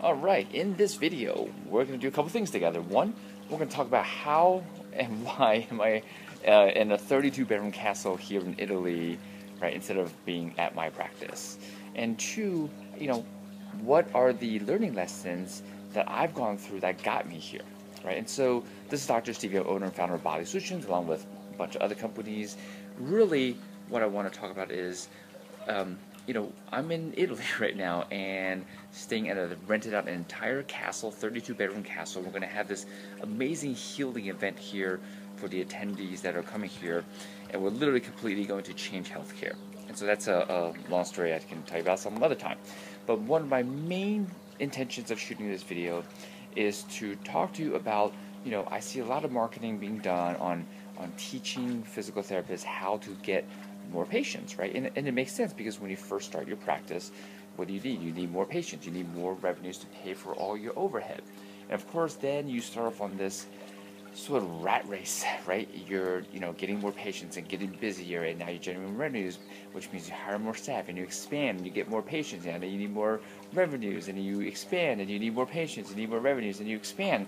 Alright, in this video, we're going to do a couple things together. One, we're going to talk about how and why am I in a 32-bedroom castle here in Italy, right, instead of being at my practice. And two, what are the learning lessons that I've gone through that got me here, right? And so this is Dr. Steve Yo, owner and founder of Body Solutions, along with a bunch of other companies. Really, what I want to talk about is I'm in Italy right now and staying at a rented out an entire castle, 32-bedroom castle. We're going to have this amazing healing event here for the attendees that are coming here, and we're literally completely going to change healthcare. And so that's a long story I can tell you about some other time. But one of my main intentions of shooting this video is to talk to you about, I see a lot of marketing being done on teaching physical therapists how to get more patients, right? And it makes sense because when you first start your practice, what do? You need more patients. You need more revenues to pay for all your overhead. And of course, then you start off on this sort of rat race, right? You're, getting more patients and getting busier, and now you're generating revenues, which means you hire more staff and you expand and you get more patients, and you need more revenues, and you expand and you need more patients, and you need more revenues, and you expand.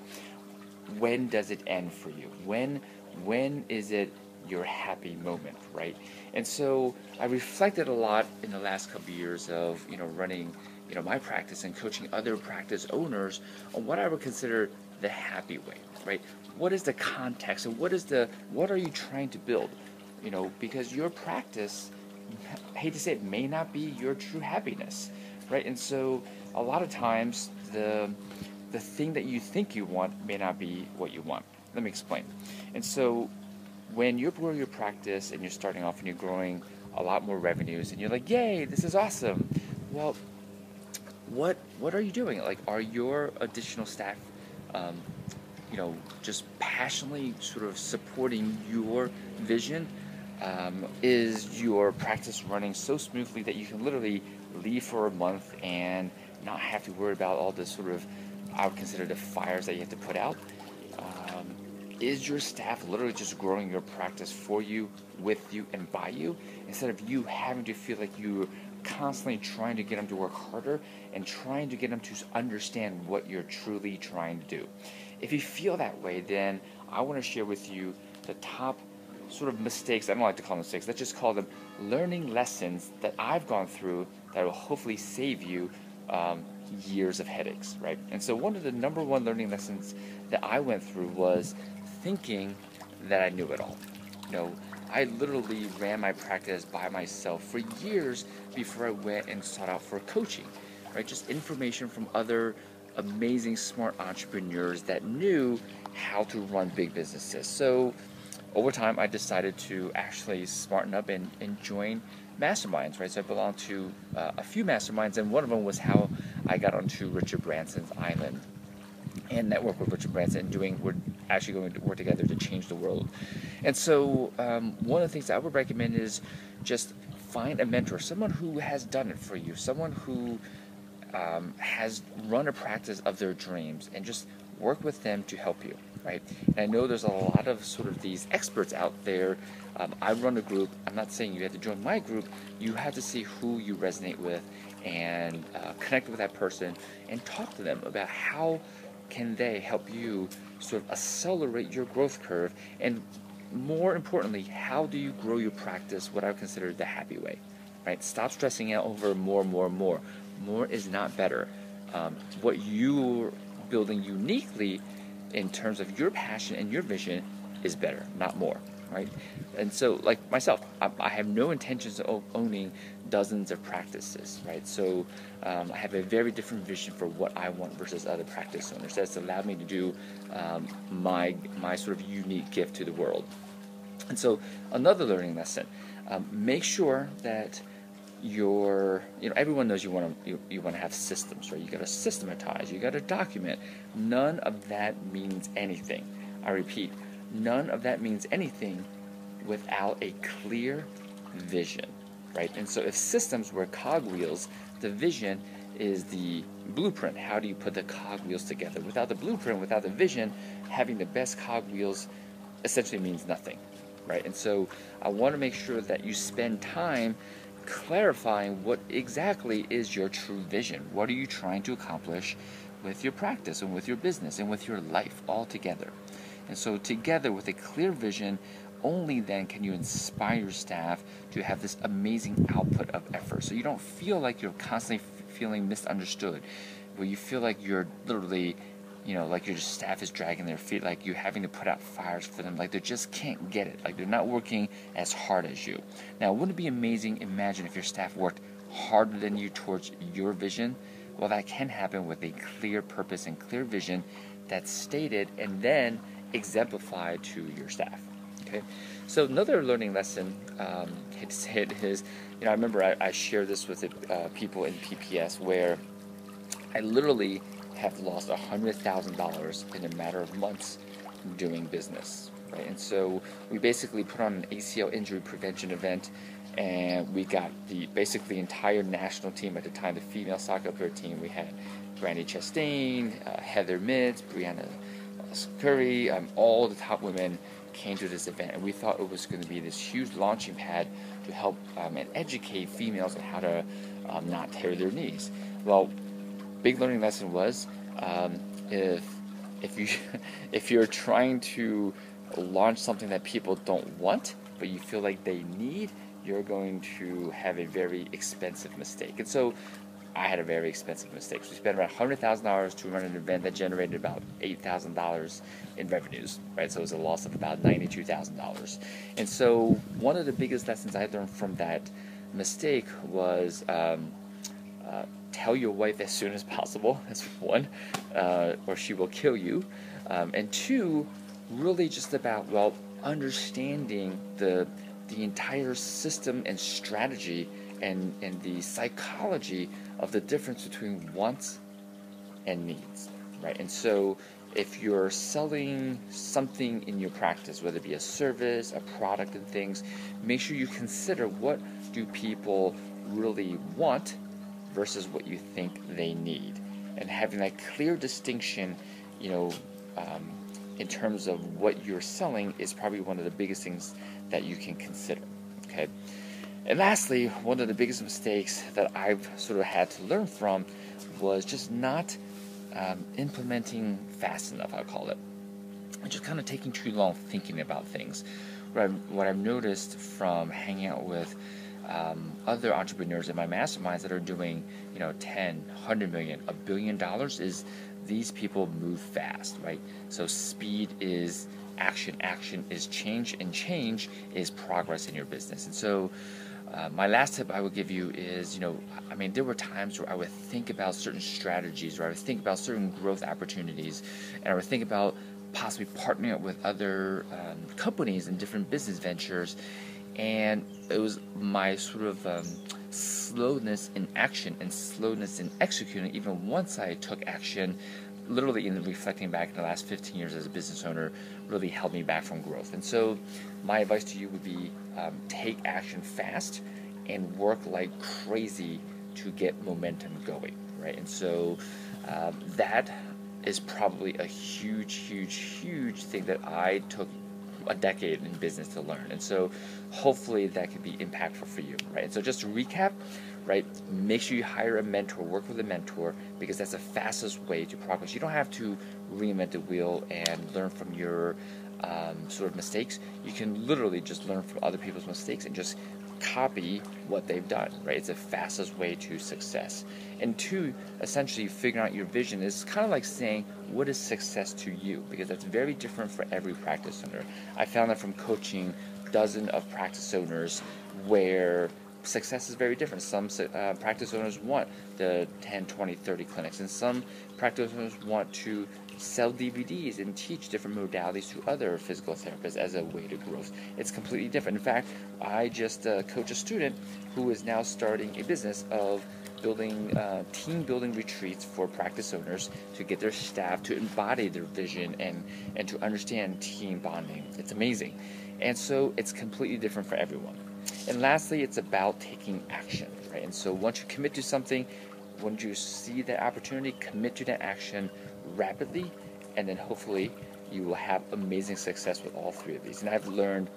When does it end for you? When is it your happy moment, right? And so I reflected a lot in the last couple of years of running my practice and coaching other practice owners on what I would consider the happy way, right? What is the context, and what are you trying to build? Because your practice, I hate to say it, may not be your true happiness, right? And so a lot of times the thing that you think you want may not be what you want. Let me explain. And so when you're growing your practice and you're starting off and you're growing a lot more revenues and you're like, yay, this is awesome. Well, what are you doing? Like, are your additional staff, just passionately sort of supporting your vision? Is your practice running so smoothly that you can literally leave for a month and not have to worry about all this sort of, I would consider, the fires that you have to put out? Is your staff literally just growing your practice for you, with you, and by you, instead of you having to feel like you're constantly trying to get them to work harder and trying to get them to understand what you're truly trying to do? If you feel that way, then I want to share with you the top sort of mistakes. I don't like to call them mistakes. Let's just call them learning lessons that I've gone through that will hopefully save you years of headaches, right? And so one of the number one learning lessons that I went through was thinking that I knew it all. I literally ran my practice by myself for years before I went and sought out for coaching, right? Just information from other amazing, smart entrepreneurs that knew how to run big businesses. So over time, I decided to actually smarten up and join masterminds, right? So I belonged to a few masterminds, and one of them was how I got onto Richard Branson's island and network with Richard Branson, we're actually going to work together to change the world. And so one of the things I would recommend is just find a mentor, someone who has done it for you, someone who has run a practice of their dreams, and just work with them to help you, right? And I know there's a lot of sort of these experts out there. I run a group. I'm not saying you have to join my group. You have to see who you resonate with and connect with that person and talk to them about how can they help you sort of accelerate your growth curve, and more importantly, how do you grow your practice what I would consider the happy way, right? Stop stressing out over more. More is not better. What you're building uniquely in terms of your passion and your vision is better, not more, right? And so, like myself, I have no intentions of owning dozens of practices, right? So I have a very different vision for what I want versus other practice owners. That's allowed me to do my sort of unique gift to the world. And so another learning lesson, make sure that everyone knows you want to have systems, right? You got to systematize, you got to document. None of that means anything. I repeat, none of that means anything without a clear vision, right? And so if systems were cogwheels, the vision is the blueprint. How do you put the cogwheels together? Without the blueprint, without the vision, having the best cogwheels essentially means nothing, right? And so I want to make sure that you spend time clarifying what exactly is your true vision. What are you trying to accomplish with your practice and with your business and with your life all together? And so together with a clear vision, only then can you inspire your staff to have this amazing output of effort. So you don't feel like you're constantly feeling misunderstood, where you feel like you're literally, like your staff is dragging their feet, like you're having to put out fires for them, like they just can't get it, like they're not working as hard as you. Now, wouldn't it be amazing, imagine if your staff worked harder than you towards your vision? Well, that can happen with a clear purpose and clear vision that's stated and then exemplified to your staff. Okay, so another learning lesson is, I remember I shared this with people in PPS where I literally have lost $100,000 in a matter of months doing business, right? And so we basically put on an ACL injury prevention event, and we got basically entire national team at the time, the female soccer player team. We had Brandy Chastain, Heather Mitz, Brianna Curry, all the top women came to this event, and we thought it was going to be this huge launching pad to help and educate females on how to not tear their knees. Well, big learning lesson was if you if you're trying to launch something that people don't want but you feel like they need, you're going to have a very expensive mistake. And so I had a very expensive mistake. So we spent about $100,000 to run an event that generated about $8,000 in revenues, right? So it was a loss of about $92,000. And so one of the biggest lessons I learned from that mistake was tell your wife as soon as possible. That's one, or she will kill you. And two, really just about, understanding the entire system and strategy and the psychology of the difference between wants and needs, right? And so if you're selling something in your practice, whether it be a service, a product and things, make sure you consider what do people really want versus what you think they need. And having that clear distinction, in terms of what you're selling is probably one of the biggest things that you can consider, okay? And lastly, one of the biggest mistakes that I've sort of had to learn from was just not implementing fast enough, I'll call it. And just kind of taking too long thinking about things. What I've noticed from hanging out with other entrepreneurs in my masterminds that are doing, 10, 100 million, $1 billion is these people move fast, right? So speed is action, action is change, and change is progress in your business. And so my last tip I would give you is, there were times where I would think about certain strategies, or I would think about certain growth opportunities, and I would think about possibly partnering up with other companies and different business ventures. And it was my sort of slowness in action and slowness in executing, even once I took action, literally in reflecting back in the last 15 years as a business owner, really held me back from growth. And so my advice to you would be take action fast and work like crazy to get momentum going, right? And so that is probably a huge, huge, huge thing that I took a decade in business to learn. And so hopefully that could be impactful for you, right? And so just to recap, right, make sure you hire a mentor, work with a mentor, because that's the fastest way to progress. You don't have to reinvent the wheel and learn from your sort of mistakes. You can literally just learn from other people's mistakes and just copy what they've done, right? It's the fastest way to success. And two, essentially figuring out your vision is kind of like saying, what is success to you? Because that's very different for every practice owner. I found that from coaching dozens of practice owners where success is very different. Some practice owners want the 10, 20, 30 clinics, and some practice owners want to sell DVDs and teach different modalities to other physical therapists as a way to growth. It's completely different. In fact, I just coach a student who is now starting a business of building team building retreats for practice owners to get their staff to embody their vision and to understand team bonding. It's amazing. And so it's completely different for everyone. And lastly, it's about taking action, right? And so once you commit to something, when you see that opportunity, commit to that action rapidly, and then hopefully you will have amazing success with all three of these. And I've learned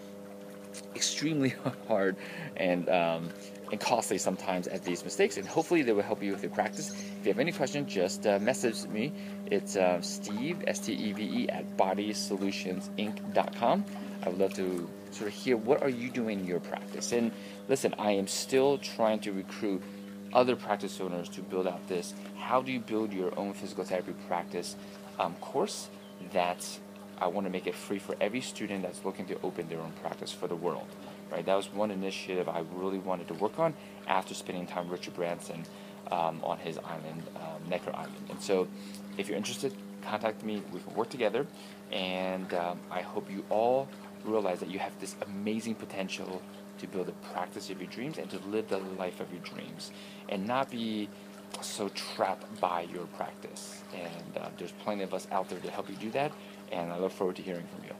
extremely hard and costly sometimes at these mistakes, and hopefully they will help you with your practice. If you have any questions, just message me. It's Steve, Steve, at bodysolutionsinc.com. I would love to sort of hear what are you doing in your practice. And listen, I am still trying to recruit other practice owners to build out this how do you build your own physical therapy practice course that I want to make it free for every student that's looking to open their own practice for the world. Right, that was one initiative I really wanted to work on after spending time with Richard Branson on his island, Necker Island. And so, if you're interested, contact me. We can work together, and I hope you all realize that you have this amazing potential to build a practice of your dreams and to live the life of your dreams, and not be so trapped by your practice. And there's plenty of us out there to help you do that, and I look forward to hearing from you.